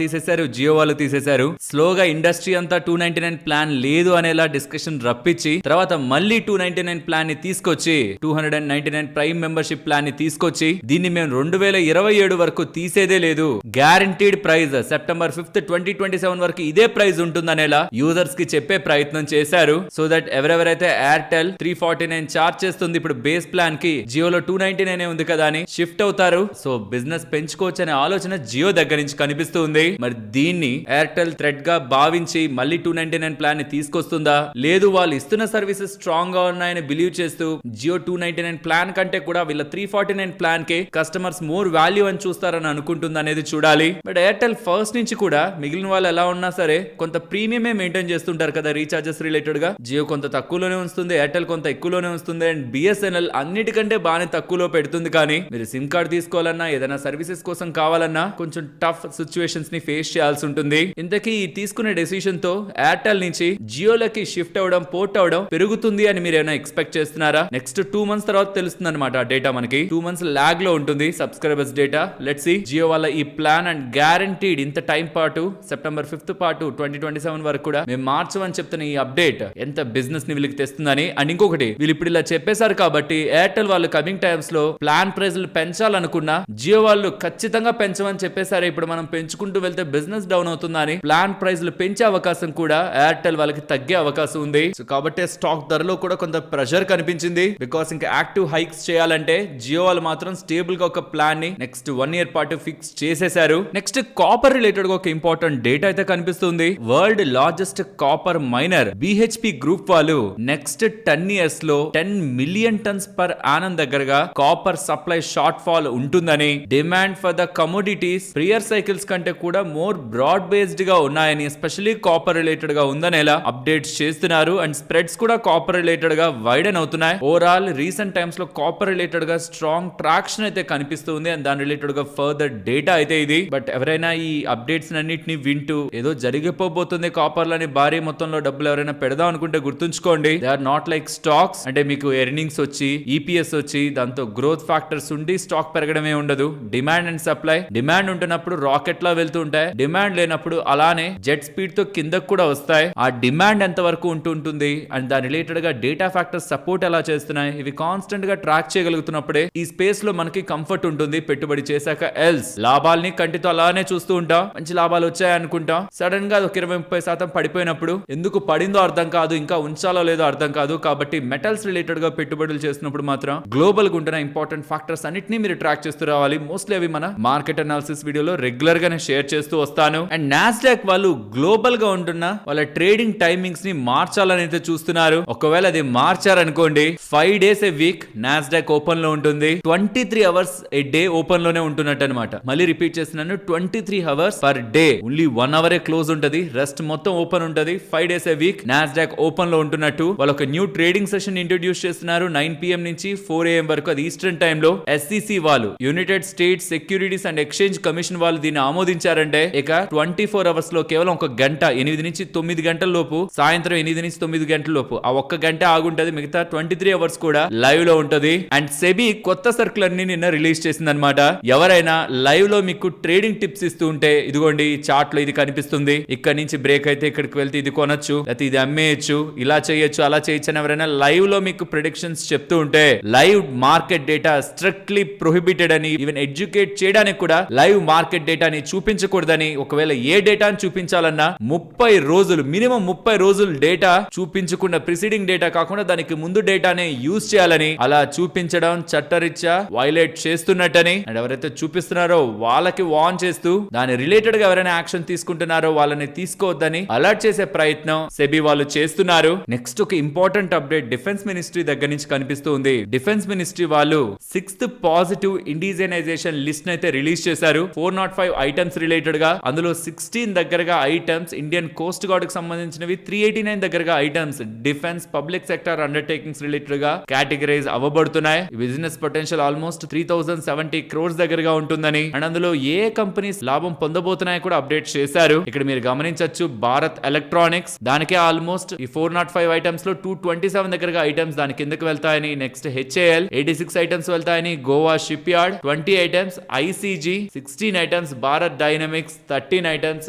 తీసేశారు, జియో వాళ్ళు తీసేశారు. స్లోగా ఇండస్ట్రీ అంతా 299 ప్లాన్ లేదు అనేలా డిస్కషన్ రప్పించి తర్వాత మళ్ళీ 299 ప్లాన్ ని తీసుకొచ్చి 299 ప్రైమ్ మెంబర్షిప్ ప్లాన్ ని తీసుకొచ్చి దీన్ని మేము 2027 వరకు తీసేదే లేదు, గ్యారంటీడ్ ప్రైస్ సెప్టెంబర్ 5th 2027 వరకు ఇదే ప్రైస్ ఉంటుందనేలా యూజర్స్ కి చెప్పే ప్రయత్నం చేశారు. సో దట్ ఎవరెవరైతే ఎయిర్టెల్ 349 చార్జ్ చేస్తుంది ఇప్పుడు బేస్ ప్లాన్ కి జియోలో 299 ఉంది కదా అని షిఫ్ట్ అవుతారు. సో బిజినెస్ పెంచుకోవచ్చు అనే ఆలోచన జియో దగ్గర నుంచి కనిపిస్తుంది. మరి దీన్ని ఎయిర్టెల్ థ్రెట్ గా భావించి మళ్ళీ 299 ప్లాన్ ని తీసుకొస్తుందా, లేదు వాళ్ళు ఇస్తున్న సర్వీసెస్ స్ట్రాంగ్ గా ఉన్నాయని బిలీవ్ చేస్తూ జియో 299 ప్లాన్ కంటే కూడా వీళ్ళ 349 ప్లాన్ కి కస్టమర్స్ మోర్ వాల్యూ అని చూస్తారని అనుకుంటుంది అనేది చూడాలి. బట్ ఎయిర్టెల్ ఫస్ట్ నుంచి కూడా మిగిలిన వాళ్ళు ఎలా ఉన్నా సరే కొంత ప్రీమియమే మెయింటైన్ చేస్తుంటారు కదా రీఛార్జెస్ రిలేటెడ్ గా. జియో కొంత తక్కువలోనే వస్తుంది, ఎయిర్టెల్ కొంత ఎక్కువలోనే వస్తుంది, అండ్ బిఎస్ఎన్ఎల్ అన్నిటికంటే బాగానే తక్కువలో పెడుతుంది. కానీ మీరు సిమ్ కార్డ్ తీసుకోవాలన్నా ఏదైనా సర్వీసెస్ కోసం కావాలన్నా కొంచెం టఫ్ సిచ్యువేషన్స్ ని ఫేస్ చేయాల్సి ఉంటుంది. ఇంతకీ ఈ తీసుకునే డెసిషన్ తో ఎయిర్టెల్ నుంచి జియోలకి షిఫ్ట్ అవడం, పోర్ట్ అవడం పెరుగుతుంది అని మీరు ఏమైనా ఎక్స్పెక్ట్ చేస్తున్నారా? నెక్స్ట్ 2 months తర్వాత తెలుస్తుంది అనమాట ఆ డేటా. మనకి 2 months లాగ్ లో ఉంటుంది subscribers data. Let's see Jio వాళ్ళ ఈ ప్లాన్ అండ్ గ్యారంటీడ్ ఇంత టైం పాటు సెప్టెంబర్ 5th పాటు 2027 వరకు కూడా మేము మార్చమని చెప్తున్న ఈ అప్డేట్ ఎంత బిజినెస్ ని వీళ్ళకి తెస్తుందని. అండ్ ఇంకొకటి వీళ్ళు ఇప్పుడు ఇలా చెప్పేశారు కాబట్టి ఎయిర్టెల్ వాళ్ళు కమింగ్ టైమ్స్ లో ప్లాన్ ప్రైజ్లు పెంచాలనుకున్నా జియో వాళ్ళు ఖచ్చితంగా పెంచమని చెప్పేశారు. ఇప్పుడు మనం పెంచుకుంటూ వెళ్తే బిజినెస్ డౌన్ అవుతుందని ప్లాన్ ప్రైజ్లు పెంచే అవకాశం కూడా ఎయిర్టెల్ వాళ్ళకి తగ్గే అవకాశం ఉంది. సో కాబట్టి స్టాక్ ధరలో కూడా కొంత ప్రెషర్ కనిపించింది. బికాస్ ఇంకా యాక్టివ్ హైక్స్ చేయాలంటే జియో వాళ్ళు మాత్రం స్టేబుల్ గా ఒక ప్లాన్ ని నెక్స్ట్ 1 year పాటు ఫిక్స్ చేసేశారు. నెక్స్ట్ కాపర్ రిలేటెడ్ గా ఒక ఇంపార్టెంట్ డేటా అయితే కనిపిస్తుంది. World largest copper miner BHP group వాళ్ళు నెక్స్ట్ 10 years లో 10 million tons per annum దగ్గరగా కాపర్ సప్లై షార్ట్ ఫాల్ ఉంటుందని, demand for the commodities prior cycles కంటే కూడా మోర్ బ్రాడ్ బేస్డ్ గా ఉన్నాయని, ఎస్పెషల్లీ కాపర్ రిలేటెడ్ గా ఉందనేలా అప్డేట్స్ చేస్తున్నారు. అండ్ స్ప్రెడ్స్ కూడా కాపర్ రిలేటెడ్ గా వైడెన్ అవుతున్నాయి. ఓవరాల్ రీసెంట్ టైమ్స్ లో కాపర్ రిలేటెడ్ గా స్ట్రాంగ్ ట్రాక్షన్ అయితే కనిపిస్తుంది. అండ్ దాని రిలేటెడ్ గా ఫర్దర్ డేటా అయితే ఇది. బట్ ఎవరైనా ఈ అప్డేట్స్ అన్నిటిని వింటూ ఏదో జరిగిపోబోతుంది కాపర్ లని భారీ మొత్తంలో డబ్బులు ఎవరైనా పెడదాం అనుకుంటే గుర్తుంచుకోండి, they are not like stocks. అంటే మీకు ఎర్నింగ్స్ వచ్చి EPS వచ్చి దాంతో గ్రోత్ ఫ్యాక్టర్స్ ఉండి స్టాక్ పెరగడమే ఉండదు. డిమాండ్ అండ్ సప్లై, డిమాండ్ ఉంటున్నప్పుడు రాకెట్ లా వెళ్తూ ఉంటాయి, డిమాండ్ లేనప్పుడు అలానే జెట్ స్పీడ్ తో కిందకు కూడా వస్తాయి. ఆ డిమాండ్ ఎంత వరకు ఉంటుంది అండ్ దాని రిలేటెడ్ గా డేటా ఫ్యాక్టర్స్ సపోర్ట్ ఎలా చేస్తున్నాయి, ఇవి కాన్స్టెంట్ గా ట్రాక్ చేయగలుగుతున్నప్పుడే ఈ స్పేస్ లో మనకి కంఫర్ట్ ఉంటుంది పెట్టుబడి చేశాక. ఎల్స్ లాభాలని కంటితో అలానే చూస్తూ ఉంటాం, మంచి లాభాలు వచ్చాయి అనుకుంటాం, సడన్ గా ఒక 20-30% పడిపోయినప్పుడు ఎందుకు పడిందో అర్థం కాదు, ఇంకా ఉంచాలో లేదో అర్థం కాదు. కాబట్టి మెటల్స్ రిలేటెడ్ గా పెట్టుబడులు చేస్తున్నప్పుడు మాత్రం గ్లోబల్ గా ఉంటున్న ఇంపార్టెంట్ ఫ్యాక్టర్స్ అన్నిటిని మీరు ట్రాక్ చేస్తూ రావాలి. మోస్ట్లీ అవి మన మార్కెట్ అనాలిసిస్ వీడియోలో రెగ్యులర్ గానే షేర్ చేస్తూ వస్తాను. అండ్ నాస్డాక్ వాళ్ళు గ్లోబల్ గా ఉంటున్న వాళ్ళ ట్రేడింగ్ టైమింగ్స్ ని మార్చాలని అయితే చూస్తున్నారు. ఒకవేళ అది మార్చారనుకోండి 5 days a week Nasdaq open లో ఉంటుంది, 23 hours a day ఓపెన్ లోనే ఉంటున్నట్టు అనమాట. మళ్ళీ రిపీట్ చేస్తున్నాను, 23 hours per day, only 1 hour close ఉంటది, రెస్ట్ మొత్తం ఓపెన్ ఉంటది. 5 days a week Nasdaq open లో ఉంటున్నట్టు. వాళ్ళు ఒక న్యూ ట్రేడింగ్ సెషన్ ఇంట్రొడ్యూస్ చేస్తున్నారు 9 PM నుంచి 4 AM వరకు, అది ఈస్టర్న్ టైమ్ లో. SEC వాళ్ళు, United states securities and exchange commission వాళ్ళు దీన్ని ఆమోదించారంటే ఇక 24 hours లో కేవలం 1 గంట 8 నుంచి 9 గంటల లోపు, సాయంత్రం 8 నుంచి 9 గంటల లోపు ఆ 1 గంట ఆగుంటది, మిగతా 23 hours కూడా లైవ్ లో ఉంటది. అండ్ సెబీ కొత్త సర్కులర్ ని నిన్న రిలీజ్ చేసింది అనమాట. ఎవరైనా లైవ్ లో మీకు ట్రేడింగ్ టిప్స్ ఇస్తూ ఉంటే ఇదిగోండి ఈ చార్ట్ లో ఇది కనిపిస్తుంది, ఇక్కడ నుంచి బ్రేక్ అయితే ఇక్కడికి వెళ్తే ఇది కొనొచ్చు, లేకపోతే ఇది అమ్మేయచ్చు, ఇలా చేయొచ్చు, అలా చేయొచ్చు అని ఎవరైనా లైవ్ లో మీకు ప్రిడిక్షన్స్ చెప్తూ ఉంటే live market data strictly prohibited అని, ఈవెన్ ఎడ్యుకేట్ చేయడానికి కూడా లైవ్ మార్కెట్ డేటాని చూపించకూడదని, ఒకవేళ ఏ డేటాని చూపించాలన్నా 30 రోజులు మినిమం 30 రోజులు డేటా చూపించకుండా, ప్రిసీడింగ్ డేటా కాకుండా దానికి ముందు డేటానే యూజ్ చేయాలని, అలా చూపించడం చట్టరీత్యా వైలేట్ చేస్తున్నట్టని, అండ్ ఎవరైతే చూపిస్తున్నారో వాళ్ళకి వార్న్ చేస్తూ దాని రిలేటెడ్ గా ఎవరైనా యాక్షన్ తీసుకుంటున్నారో వాళ్ళని తీసుకోవద్దని అలర్ట్ చేసే ప్రయత్నం సెబీ వాళ్ళు చేస్తున్నారు. నెక్స్ట్ ఒక ఇంపార్టెంట్ అప్డేట్ డిఫెన్స్ మినిస్ట్రీ దగ్గర నుంచి కనిపిస్తుంది. డిఫెన్స్ మినిస్ట్రీ వాళ్ళు 6th పాజిటివ్ ఇండిజనైజేషన్ లిస్ట్ అయితే రిలీజ్ చేశారు. 405 ఐటమ్స్ రిలేటెడ్ గా, అందులో 16 దగ్గరగా ఐటమ్స్ ఇండియన్ కోస్ట్ గార్డ్ కి సంబంధించినవి, 389 దగ్గరగా items defence public sector undertakings related గా కేటగిరైజ్ అవ్వబడుతున్నాయి. బిజినెస్ పొటెన్షియల్ ఆల్మోస్ట్ 3070 crores దగ్గరగా ఉంటుందని, అండ్ అందులో ఏ కంపెనీస్ లాభం పొందబోతున్నాయో కూడా అప్డేట్ చేశారు. ఇక్కడ మీరు గమనించొచ్చు భారత్ ఎలక్ట్రానిక్స్, దానికే ఆల్మోస్ట్ ఈ 405 ఐటమ్స్ లో 227 దగ్గరగా ఐటమ్స్ దాని కిందకి వెళ్తాయని, నెక్స్ట్ హెచ్ఏఎల్ 86 ఐటమ్స్ వెళ్తాయని, Goa shipyard 20 items, ICG 16 items, Bharat dynamics 13 items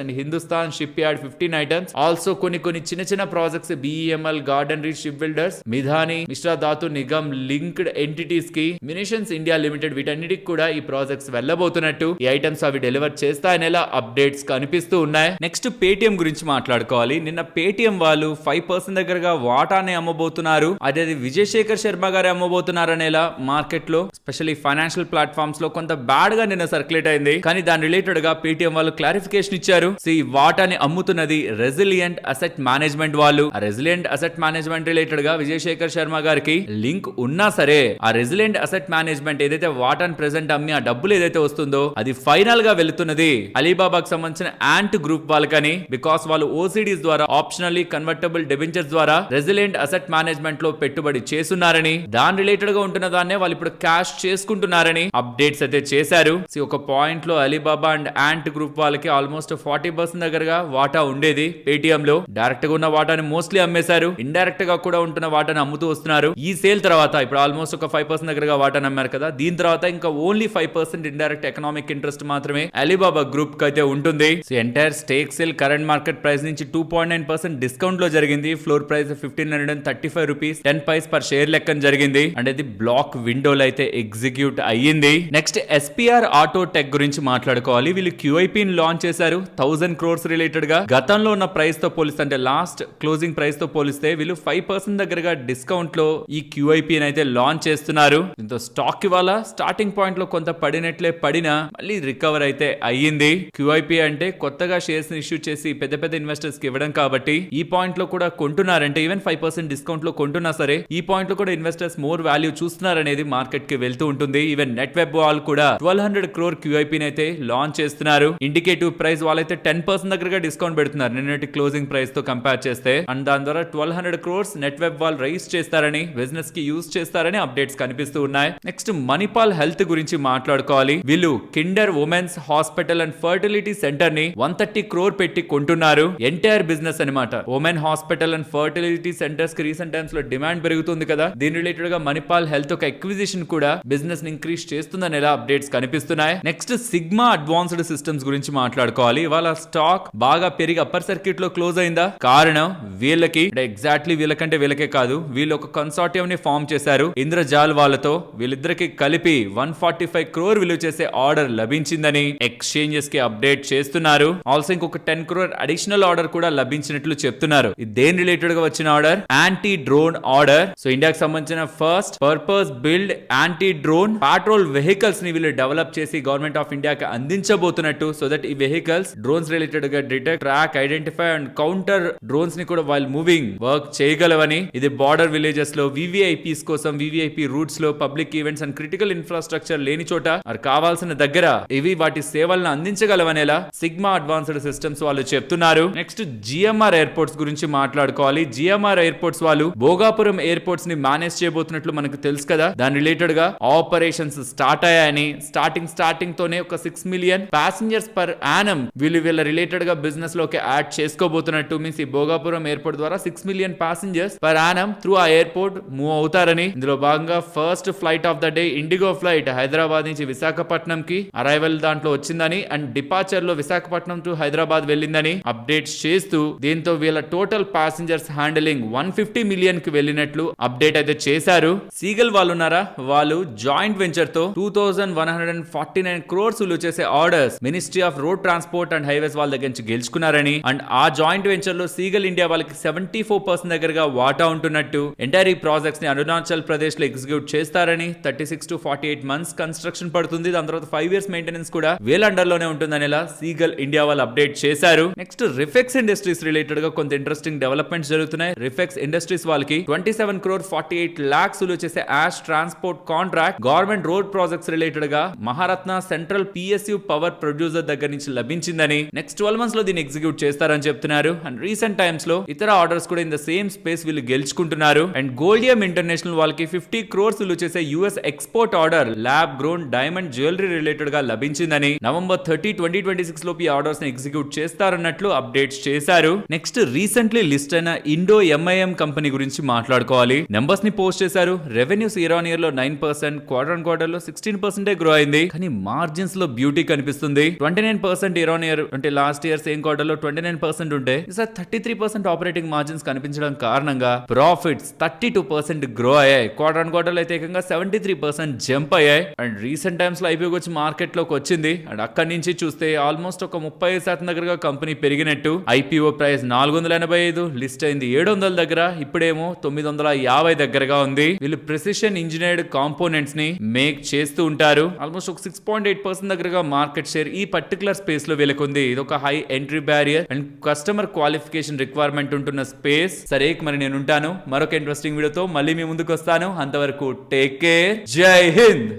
and Hindustan shipyard 15 items. Also కొన్ని చిన్న projects BEML, garden reach shipbuilders, Midhani, Mishra Dhatu Nigam linked entities కి, మినిషన్స్ ఇండియా లిమిటెడ్ వీటన్నిటికి కూడా ఈ ప్రాజెక్ట్స్ వెళ్ళబోతున్నట్టు, ఈ ఐటమ్స్ అవి డెలివర్ చేస్తాయనేలా అప్డేట్స్ కనిపిస్తూ ఉన్నాయి. నెక్స్ట్ పేటిఎం గురించి మాట్లాడుకోవాలి. నిన్న పేటిఎం వాళ్ళు 5% దగ్గరగా వాటాని అమ్మబోతున్నారు. అదే విజయ్ శేఖర్ శర్మ గారు అమ్మబోతున్నారు అనేలా మార్కెట్ లో స్పెషల్లీ ఫైనాన్షియల్ ప్లాట్ఫామ్స్ లో కొంత బ్యాడ్ గా నిన్న సర్క్యులేట్ అయింది. కానీ దాని రిలేటెడ్ గా పేటిఎం వాళ్ళు క్లారిఫికేషన్ ఇచ్చారు. ఈ వాటాని అమ్ముతున్నది రెసిలియంట్ అసెట్ మేనేజ్మెంట్ వాళ్ళు. ఆ రెసిలియంట్ అసెట్ మేనేజ్మెంట్ రిలేటెడ్ గా విజయ్ శేఖర్ శర్మ గారికి లింక్ ఉన్నా సరే, ఆ రెసిలియంట్ అసెట్ మేనేజ్మెంట్ ఏదైతే వాటాని ప్రెసెంట్ అమ్మి ఆ డబ్బులు ఏదైతే వస్తుందో అది ఫైనల్ గా వెళుతున్నది అలీబాబాకి సంబంధించిన యాంట్ గ్రూప్ వాళ్ళకని. బికాస్ వాళ్ళు ఓసిడీస్ ద్వారా ఆప్షనల్లీ కన్వర్టబుల్ డిబెంచర్స్ ద్వారా రెసిలియంట్ అసెట్ మేనేజ్మెంట్ లో పెట్టుబడి చేస్తున్నారని, దాని రిలేటెడ్ గా ఉంటున్న దాన్నే వాళ్ళు ఇప్పుడు క్యాష్ చేసుకుంటున్నారని అప్డేట్స్ అయితే చేశారు. ఒక పాయింట్ లో అలీబాబా అండ్ యాంట్ గ్రూప్ వాళ్ళకి ఆల్మోస్ట్ 40% దగ్గరగా వాటా ఉండేది. పేటిఎం లో డైరెక్ట్ గా ఉన్న వాటాని మోస్ట్లీ అమ్మేశారు, ఇండైరెక్ట్ గా కూడా ఉంటున్న వాటాని అమ్ముతూ వస్తున్నారు. ఈ సేల్ తర్వాత ఇప్పుడు ఆల్మోస్ట్ ఒక 5% దగ్గరగా వాటాని అమ్మారు కదా, దీని తర్వాత ఇంకా ఓన్లీ 5% ఇండైరెక్ట్ ఎకనామిక్ ఇంట్రెస్ట్ మాత్రమే అలీబాబా గ్రూప్ కి అయితే ఉంటుంది. Entire stake sale current market price నుంచి 2.9% డిస్కౌంట్ లో జరిగింది. Floor price 1535 rupees 10 paise per share లెక్కన జరిగింది. అండ్ ఇది బ్లాక్ విండోలో అయితే ఎగ్జిక్యూట్ అయ్యింది. నెక్స్ట్ ఎస్పీఆర్ ఆటో టెక్ గురించి మాట్లాడుకోవాలి. వీళ్ళు QIP ని లాంచ్ చేశారు 1000 crores రిలేటెడ్ గా. గతంలో ఉన్న ప్రైస్ తో పోలిస్తే, అంటే లాస్ట్ క్లోజింగ్ ప్రైస్ తో పోలిస్తే వీళ్ళు 5% దగ్గరగా డిస్కౌంట్ లో ఈ QIP ని అయితే లాంచ్ చేస్తున్నారు. దీంతో స్టాక్ ఇవాళ స్టార్టింగ్ పాయింట్ లో కొంత పడినట్లే పడినా మళ్ళీ రికవర్ అయితే అయ్యింది. QIP అంటే కొత్తగా షేర్స్ ని ఇష్యూ చేసి పెద్ద ఇన్వెస్టర్స్ కి ఇవ్వడం కాబట్టి ఈ పాయింట్ లో కూడా కొంటున్నారంటే, ఈవెన్ 5% డిస్కౌంట్ లో కొంటున్నా సరే ఈ పాయింట్ లో కూడా ఇన్వెస్టర్స్ మోర్ వాల్యూ చూస్తున్నారనేది మార్కెట్ కి వెళ్తూ ఉంటుంది. ఈవెన్ నెట్ వెబ్ వాళ్ళు కూడా 1200 crore QIP ని అయితే లాంచ్ చేస్తున్నారు. ఇండికేటివ్ ప్రైస్ వాళ్ళైతే 10% దగ్గరగా డిస్కౌంట్ పెడుతున్నారు నిన్నటి క్లోజింగ్ ప్రైస్ తో కంపేర్ చేస్తే. అండ్ దాని ద్వారా 1200 crores నెట్ వెబ్ వాళ్ళు రైజ్ చేస్తారని, బిజినెస్ కి యూజ్ చేస్తారని అప్డేట్స్ కనిపిస్తూ ఉన్నాయి. నెక్స్ట్ మణిపాల్ హెల్త్ గురించి మాట్లాడుకోవాలి. వీళ్ళు Kinder women's hospital and fertility centre ని 130 crore పెట్టి కొంటున్నారు. ఎంటైర్ బిజినెస్ అనమాట. Women hospital and fertility centres కి రీసెంట్ టైమ్స్ లో డిమాండ్ పెరుగుతుంది కదా, దీని రిలేటెడ్ గా మణిపాల్ హెల్త్ ఒక ఎక్విజిషన్ కూడా బిజినెస్ ని ఇంక్రీజ్ చేస్తుందని ఎలా అప్డేట్స్ కనిపిస్తున్నాయి. నెక్స్ట్ సిగ్మా అడ్వాన్స్డ్ సిస్టమ్స్ గురించి మాట్లాడుకోవాలి. వాళ్ళ స్టాక్ బాగా పెరిగి అప్పర్ సర్క్యూట్ లో క్లోజ్ అయిందా? కారణం వీళ్ళకి ఎగ్జాక్ట్లీ వీళ్ళకే కాదు, వీళ్ళు ఒక కన్సార్టియం ని ఫామ్ చేశారు ఇంద్రజాల్ వాళ్ళతో. వీళ్ళిద్దరికి కలిపి 145 crore విలువ చేసే ఆర్డర్ లభించిందని ఎక్స్చేంజెస్ కి అప్డేట్ చేస్తున్నారు. ఆల్సో ఇంకొక 10 crore అడిషనల్ ఆర్డర్ కూడా లభించినట్లు చెప్తున్నారు. దేని రిలేటెడ్ గా వచ్చిన order? Anti drone order. So ఇండియాకి సంబంధించిన first purpose build anti drone patrol vehicles ని వీళ్ళు డెవలప్ చేసి గవర్నమెంట్ ఆఫ్ ఇండియాకి అందించబోతున్నట్టు. సో దట్ ఈ వెహికల్స్ డ్రోన్స్ రిలేటెడ్ గా detect, track, identify and counter drones ని కూడా వైల్ మూవింగ్ వర్క్ చేయగలవని. ఇది బార్డర్ విలేజెస్ లో VVIPs కోసం, VVIP రూట్స్ లో, public events and critical infrastructure లేని చోట మరి కావాల్సిన దగ్గర ఇవి వాటి సేవలను అందించగలవనేలా సిగ్మా అడ్వాన్స్డ్ సిస్టమ్స్ వాళ్ళు చెప్తున్నారు. నెక్స్ట్ GMR ఎయిర్పోర్ట్స్ గురించి మాట్లాడుకోవాలి. GMR ఎయిర్పోర్ట్స్ వాళ్ళు భోగాపురం ఎయిర్పోర్ట్స్ ని మేనేజ్ చేయబోతున్నట్లు మనకు తెలుసు కదా, దాని రిలేటెడ్ గా ఆపరేషన్స్ స్టార్ట్ అయ్యాయని. స్టార్టింగ్ తోనే ఒక 6 million ప్యాసింజర్స్ పర్ యానం వీళ్ళ రిలేటెడ్ గా బిజినెస్ లోకి యాడ్ చేసుకోబోతున్నట్టు. మీన్స్ ఈ భోగాపురం ఎయిర్పోర్ట్ ద్వారా 6 million passengers per annum through ఆ ఎయిర్పోర్ట్ మూవ్ అవుతారని. ఇందులో భాగంగా first flight of the day IndiGo flight Hyderabad నుంచి విశాఖపట్నం కి అరైవల్ దాంట్లో వచ్చిందని, అండ్ డిపార్చర్ లో విశాఖపట్నం టు హైదరాబాద్ వెళ్ళిందని అప్డేట్స్ చేస్తూ, దీంతో వీళ్ళ టోటల్ ప్యాసింజర్స్ హ్యాండిలింగ్ 150 million కి వెళ్ళినట్లు అప్డేట్ అయితే చేశారు. సీగల్ వాళ్ళు ఉన్నారా, వాళ్ళు జాయింట్ వెంచర్ తో 2149 crores విలువ చేసే orders ministry of road transport and highways వాళ్ళ దగ్గర నుంచి గెలుచుకున్నారని. అండ్ ఆ జాయింట్ వెంచర్ లో సీగల్ ఇండియా వాళ్ళకి 74% దగ్గరగా వాటా ఉంటున్నట్టు. ఎంటైర్ ఈ ప్రాజెక్ట్స్ ని అరుణాచల్ ప్రదేశ్ లో ఎగ్జిక్యూట్ చేస్తారని. 36 to 48 months కన్స్ట్రక్షన్ పడుతుంది. దాని తర్వాత 5 years మెయింటెనెన్స్ కూడా వీళ్ళ అండర్ లోనే ఉంటుందనేలా సీగల్ ఇండియా వాళ్ళు అప్డేట్ చేశారు. నెక్స్ట్ రిఫెక్స్ ఇండస్ట్రీస్ రిలేటెడ్ గా కొంత ఇంట్రెస్టింగ్ డెవలప్మెంట్స్ జరుగుతున్నాయి. రిఫెక్స్ ఇండస్ట్రీస్ వాళ్ళకి 27 crore 48 lakhs విలువ చేసే ash transport contract government road projects related గా Maharatna central PSU power producer దగ్గర నుంచి లభించిందని. నెక్స్ట్ 12 months లో దీన్ని ఎగ్జిక్యూట్ చేస్తారని చెప్తున్నారు. అండ్ రీసెంట్ టైమ్స్ లో ఇతర ఆర్డర్స్ కూడా ఇన్ ద సేమ్ స్పేస్ వీళ్ళు గెలుచుకుంటున్నారు. అండ్ గోల్డియం ఇంటర్నేషనల్ వాళ్ళకి 50 crores విలువ చేసే US export order lab grown diamond jewellery related గా లభించిందని. November 30, 2026 లోపు ఈ ఆర్డర్స్ ని ఎగ్జిక్యూట్ చేస్తారన్నట్లు అప్డేట్స్ చేశారు. నెక్స్ట్ రీసెంట్లీ లిస్ట్ అయిన అయిన ఇండో ఎంఐఎం కంపెనీ గురించి మాట్లాడుకోవాలి. నెంబర్స్ ని పోస్ట్ చేశారు. రెవెన్యూస్ ఇయర్ ఆన్ ఇయర్ లో 9%, క్వార్టర్ ఆన్ క్వార్టర్ లో 16% గ్రో అయింది. కానీ మార్జిన్స్ లో బ్యూటీ కనిపిస్తుంది. 29% ఇయర్ ఆన్ ఇయర్ అంటే లాస్ట్ ఇయర్ సేమ్ క్వార్టర్ లో 29% ఉంటే ఈసారి 33% ఆపరేటింగ్ మార్జిన్స్ కనిపించడం కారణంగా ప్రాఫిట్స్ 32% గ్రో అయ్యాయి. క్వార్టర్ ఆన్ క్వార్టర్ లో అయితే ఏకంగా 73% జంప్ అయ్యాయి. అండ్ రీసెంట్ టైమ్స్ లో ఐపీఓ వచ్చి మార్కెట్ లోకి వచ్చింది. అండ్ అక్కడి నుంచి చూస్తే ఆల్మోస్ట్ ఒక 35% దగ్గరగా కంపెనీ పెరిగినట్టు. ఐపీఓ ప్రైస్ 485, లిస్ట్ అయింది 700 దగ్గర, ఇప్పుడేమో 950 దగ్గరగా ఉంది. వీళ్ళు ప్రెసిషన్ ఇంజనీర్డ్ కాంపోనెంట్స్ ని మేక్ చేస్తూ ఉంటారు. ఆల్మోస్ట్ ఒక 6.8% దగ్గరగా మార్కెట్ షేర్ ఈ పర్టికులర్ స్పేస్ లో వీళ్ళకుంది. ఇది ఒక high entry barrier and customer qualification requirement ఉంటున్న స్పేస్. సరే మరి నేను ఉంటాను మరొక ఇంట్రెస్టింగ్ వీడియోతో మళ్ళీ మీ ముందుకు వస్తాను. అంతవరకు టేక్ కేర్, జై హింద్.